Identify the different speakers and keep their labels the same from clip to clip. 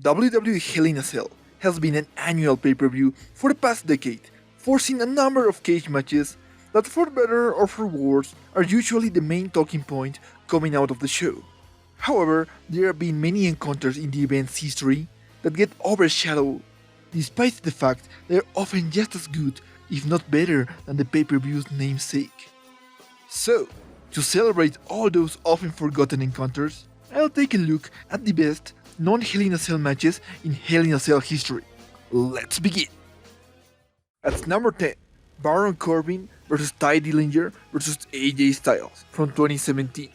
Speaker 1: WWE Hell in a Cell has been an annual pay-per-view for the past decade, forcing a number of cage matches that, for better or for worse, are usually the main talking point coming out of the show. However, there have been many encounters in the event's history that get overshadowed, despite the fact they are often just as good, if not better, than the pay-per-view's namesake. So, to celebrate all those often forgotten encounters, I'll take a look at the best non-Hell in a Cell matches in Hell in a Cell history. Let's begin! At number 10, Baron Corbin vs Ty Dillinger vs AJ Styles from 2017.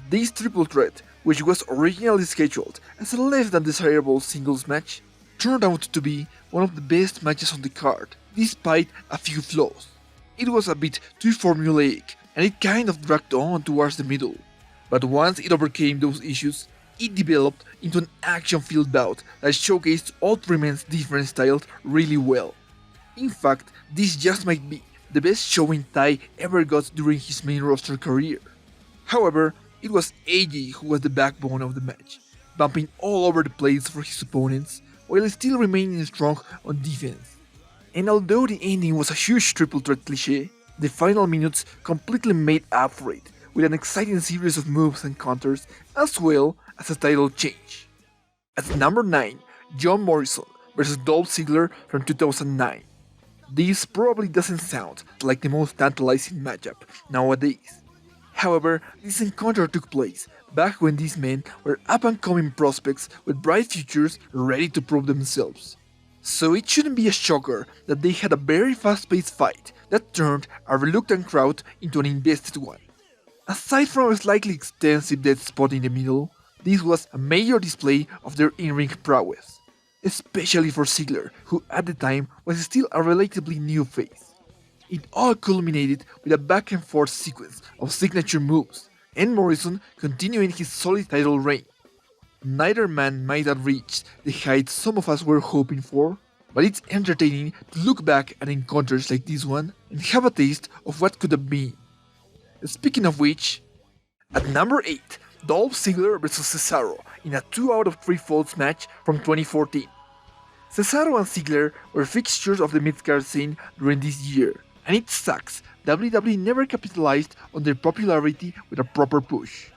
Speaker 1: This triple threat, which was originally scheduled as a less than desirable singles match, turned out to be one of the best matches on the card, despite a few flaws. It was a bit too formulaic, and it kind of dragged on towards the middle. But once it overcame those issues, it developed into an action-filled bout that showcased all three men's different styles really well. In fact, this just might be the best showing Ty ever got during his main roster career. However, it was AJ who was the backbone of the match, bumping all over the place for his opponents, while still remaining strong on defense. And although the ending was a huge triple threat cliché, the final minutes completely made up for it, with an exciting series of moves and counters, as well as a title change. At number 9, John Morrison vs Dolph Ziggler from 2009. This probably doesn't sound like the most tantalizing matchup nowadays. However, this encounter took place back when these men were up-and-coming prospects with bright futures ready to prove themselves. So it shouldn't be a shocker that they had a very fast-paced fight that turned a reluctant crowd into an invested one. Aside from a slightly extensive dead spot in the middle, this was a major display of their in-ring prowess, especially for Ziggler, who at the time was still a relatively new face. It all culminated with a back-and-forth sequence of signature moves, and Morrison continuing his solid title reign. Neither man might have reached the heights some of us were hoping for, but it's entertaining to look back at encounters like this one and have a taste of what could have been. Speaking of which, at number 8, Dolph Ziggler vs Cesaro in a 2 out of 3 falls match from 2014. Cesaro and Ziggler were fixtures of the mid-card scene during this year, and it sucks WWE never capitalized on their popularity with a proper push.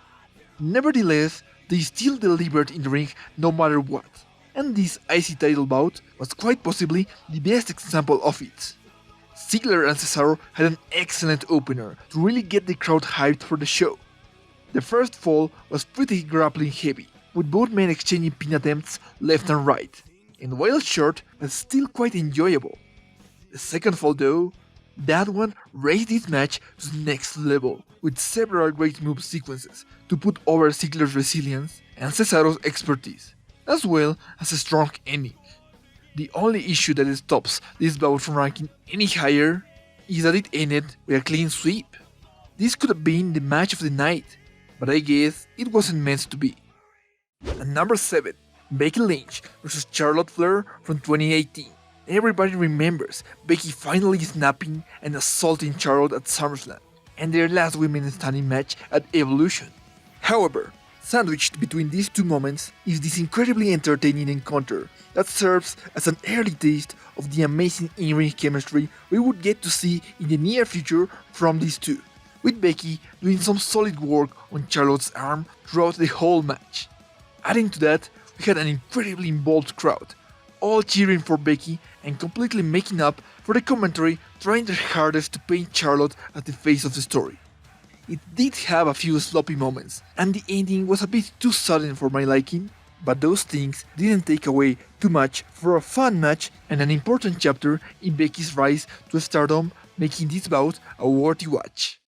Speaker 1: Nevertheless, they still delivered in the ring no matter what, and this IC title bout was quite possibly the best example of it. Ziggler and Cesaro had an excellent opener to really get the crowd hyped for the show. The first fall was pretty grappling heavy, with both men exchanging pin attempts left and right, and while short, was still quite enjoyable. The second fall though, that one raised this match to the next level, with several great move sequences to put over Ziggler's resilience and Cesaro's expertise, as well as a strong ending. The only issue that stops this bout from ranking any higher is that it ended with a clean sweep. This could have been the match of the night, but I guess it wasn't meant to be. At number 7, Becky Lynch vs Charlotte Flair from 2018. Everybody remembers Becky finally snapping and assaulting Charlotte at SummerSlam, and their last women standing match at Evolution. However, sandwiched between these two moments is this incredibly entertaining encounter that serves as an early taste of the amazing in-ring chemistry we would get to see in the near future from these two, with Becky doing some solid work on Charlotte's arm throughout the whole match. Adding to that, we had an incredibly involved crowd, all cheering for Becky and completely making up for the commentary trying their hardest to paint Charlotte as the face of the story. It did have a few sloppy moments, and the ending was a bit too sudden for my liking, but those things didn't take away too much for a fun match and an important chapter in Becky's rise to stardom, making this bout a worthy watch.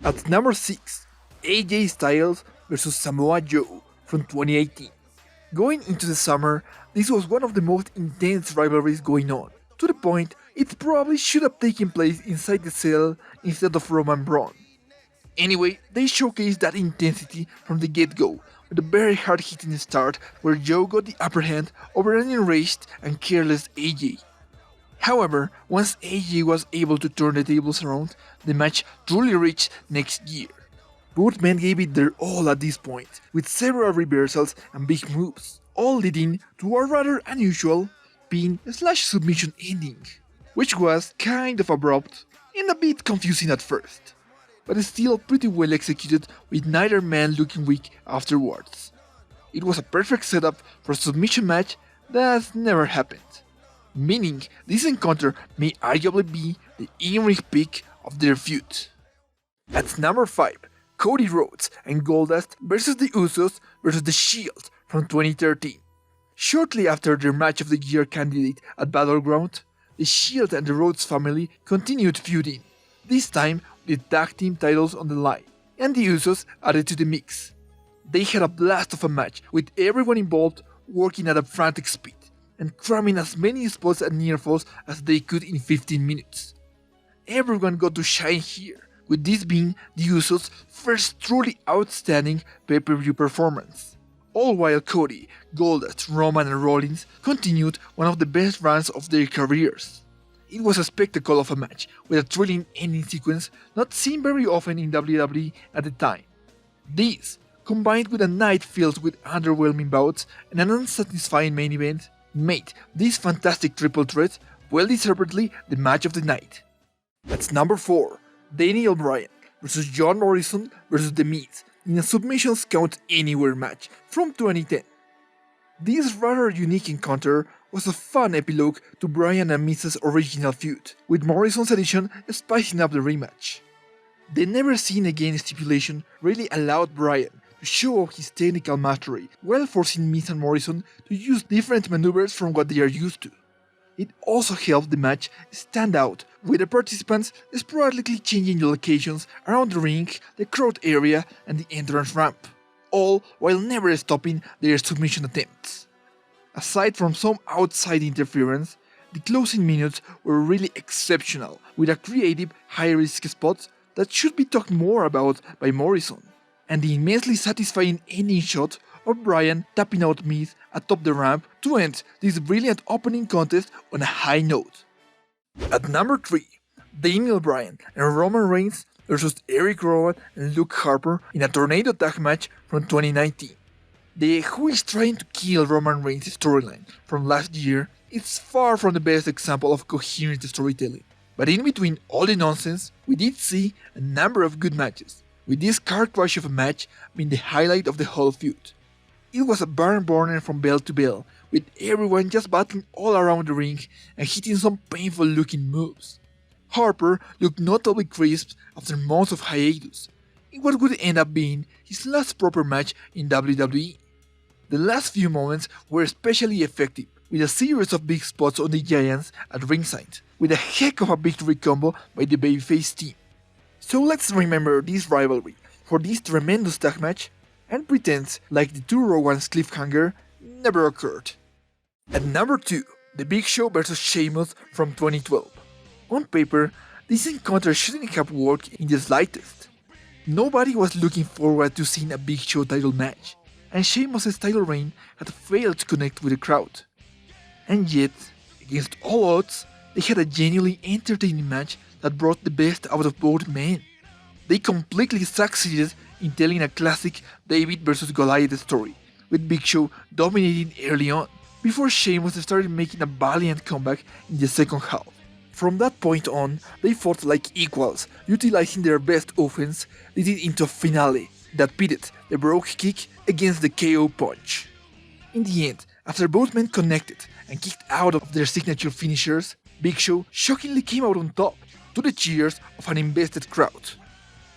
Speaker 1: At number 6, AJ Styles vs Samoa Joe from 2018. Going into the summer, this was one of the most intense rivalries going on, to the point it probably should have taken place inside the cell instead of Roman Braun. Anyway, they showcased that intensity from the get-go, with a very hard-hitting start where Joe got the upper hand over an enraged and careless AJ. However, once AJ was able to turn the tables around, the match truly reached next gear. Both men gave it their all at this point, with several reversals and big moves, all leading to a rather unusual pin/submission ending, which was kind of abrupt and a bit confusing at first, but still pretty well executed with neither man looking weak afterwards. It was a perfect setup for a submission match that never happened, meaning this encounter may arguably be the in-ring peak of their feud. At number 5, Cody Rhodes and Goldust vs the Usos vs the Shield from 2013. Shortly after their match of the year candidate at Battleground, the Shield and the Rhodes family continued feuding, this time with tag team titles on the line, and the Usos added to the mix. They had a blast of a match with everyone involved working at a frantic speed and cramming as many spots and near falls as they could in 15 minutes. Everyone got to shine here, with this being the Usos' first truly outstanding pay-per-view performance. All while Cody, Goldust, Roman and Rollins continued one of the best runs of their careers. It was a spectacle of a match with a thrilling ending sequence not seen very often in WWE at the time. This, combined with a night filled with underwhelming bouts and an unsatisfying main event, made this fantastic triple threat well-deservedly the match of the night. At number 4, Danial Bryan vs John Morrison vs The Miz in a Submissions Count Anywhere match from 2010. This rather unique encounter was a fun epilogue to Bryan and Miz's original feud, with Morrison's addition spicing up the rematch. The Never Seen Again stipulation really allowed Bryan to show off his technical mastery, while forcing Miz and Morrison to use different maneuvers from what they are used to. It also helped the match stand out, with the participants sporadically changing the locations around the ring, the crowd area, and the entrance ramp, all while never stopping their submission attempts. Aside from some outside interference, the closing minutes were really exceptional, with a creative, high-risk spots that should be talked more about by Morrison, and the immensely satisfying ending shot of Bryan tapping out Miz atop the ramp to end this brilliant opening contest on a high note. At number 3, Daniel Bryan and Roman Reigns vs Eric Rowan and Luke Harper in a tornado tag match from 2019. The Who is Trying to Kill Roman Reigns storyline from last year is far from the best example of coherent storytelling, but in between all the nonsense, we did see a number of good matches, with this car crash of a match being the highlight of the whole feud. It was a barn burner from bell to bell, with everyone just battling all around the ring and hitting some painful looking moves. Harper looked notably crisp after months of hiatus, in what would end up being his last proper match in WWE. The last few moments were especially effective, with a series of big spots on the Giants at ringside, with a heck of a victory combo by the babyface team. So let's remember this rivalry for this tremendous tag match and pretend like the two Rowans cliffhanger never occurred. At number 2, The Big Show vs Sheamus from 2012. On paper, this encounter shouldn't have worked in the slightest. Nobody was looking forward to seeing a Big Show title match, and Sheamus' title reign had failed to connect with the crowd. And yet, against all odds, they had a genuinely entertaining match that brought the best out of both men. They completely succeeded in telling a classic David vs Goliath story, with Big Show dominating early on, before Sheamus started making a valiant comeback in the second half. From that point on, they fought like equals, utilizing their best offense, leading into a finale that pitted the Brogue Kick against the KO Punch. In the end, after both men connected and kicked out of their signature finishers, Big Show shockingly came out on top, to the cheers of an invested crowd.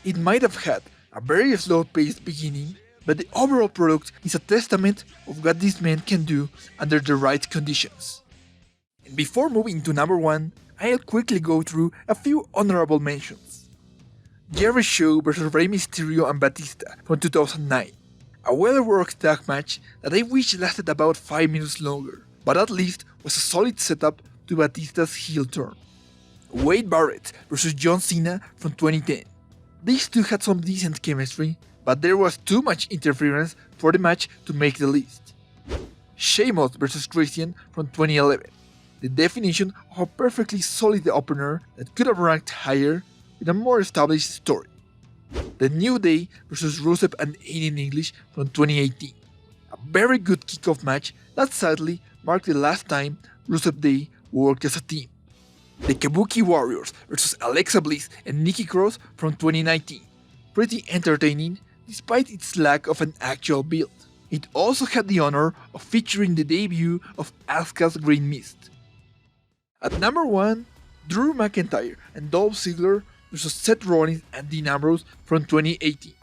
Speaker 1: It might have had a very slow-paced beginning, but the overall product is a testament of what these men can do under the right conditions. And before moving to number 1, I'll quickly go through a few honorable mentions. Jerry Show vs Rey Mysterio and Batista from 2009. A well-worked tag match that I wish lasted about 5 minutes longer, but at least was a solid setup to Batista's heel turn. Wade Barrett vs John Cena from 2010. These two had some decent chemistry, but there was too much interference for the match to make the list. Sheamus vs Christian from 2011. The definition of a perfectly solid opener that could have ranked higher with a more established story. The New Day vs Rusev and Aiden English from 2018. A very good kickoff match that sadly marked the last time Rusev Day worked as a team. The Kabuki Warriors vs Alexa Bliss and Nikki Cross from 2019. Pretty entertaining despite its lack of an actual build. It also had the honor of featuring the debut of Asuka's Green Mist. At number 1, Drew McIntyre and Dolph Ziggler vs Seth Rollins and Dean Ambrose from 2018.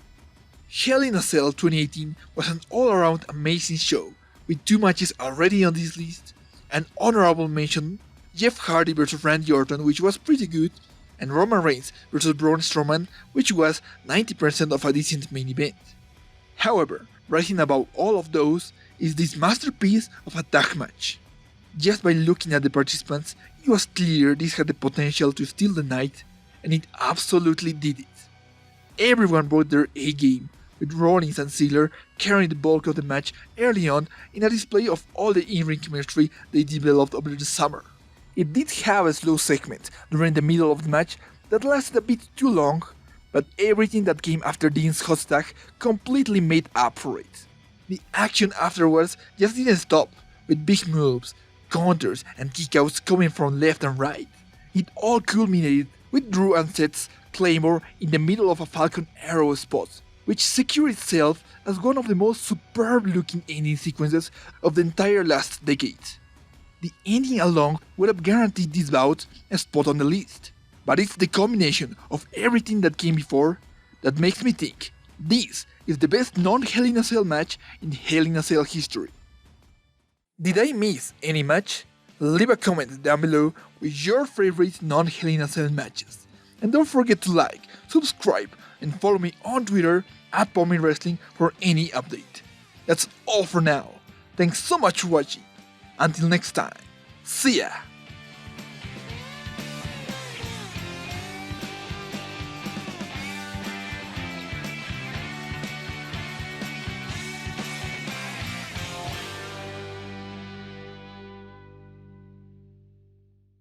Speaker 1: Hell in a Cell 2018 was an all-around amazing show, with 2 matches already on this list. An honorable mention, Jeff Hardy vs Randy Orton, which was pretty good, and Roman Reigns vs Braun Strowman, which was 90% of a decent main event. However, rising above all of those is this masterpiece of a tag match. Just by looking at the participants, it was clear this had the potential to steal the night, and it absolutely did it. Everyone brought their A-game, with Rollins and Ziggler carrying the bulk of the match early on in a display of all the in-ring chemistry they developed over the summer. It did have a slow segment during the middle of the match that lasted a bit too long, but everything that came after Dean's hot tag completely made up for it. The action afterwards just didn't stop, with big moves, counters and kickouts coming from left and right. It all culminated with Drew and Seth's Claymore in the middle of a Falcon Arrow spot, which secured itself as one of the most superb looking ending sequences of the entire last decade. The ending alone would have guaranteed this bout a spot on the list, but it's the combination of everything that came before that makes me think this is the best non-Hell in a Cell match in Hell in a Cell history. Did I miss any match? Leave a comment down below with your favorite non-Hell in a Cell matches. And don't forget to like, subscribe, and follow me on Twitter @PomminWrestling for any update. That's all for now. Thanks so much for watching. Until next time, see ya!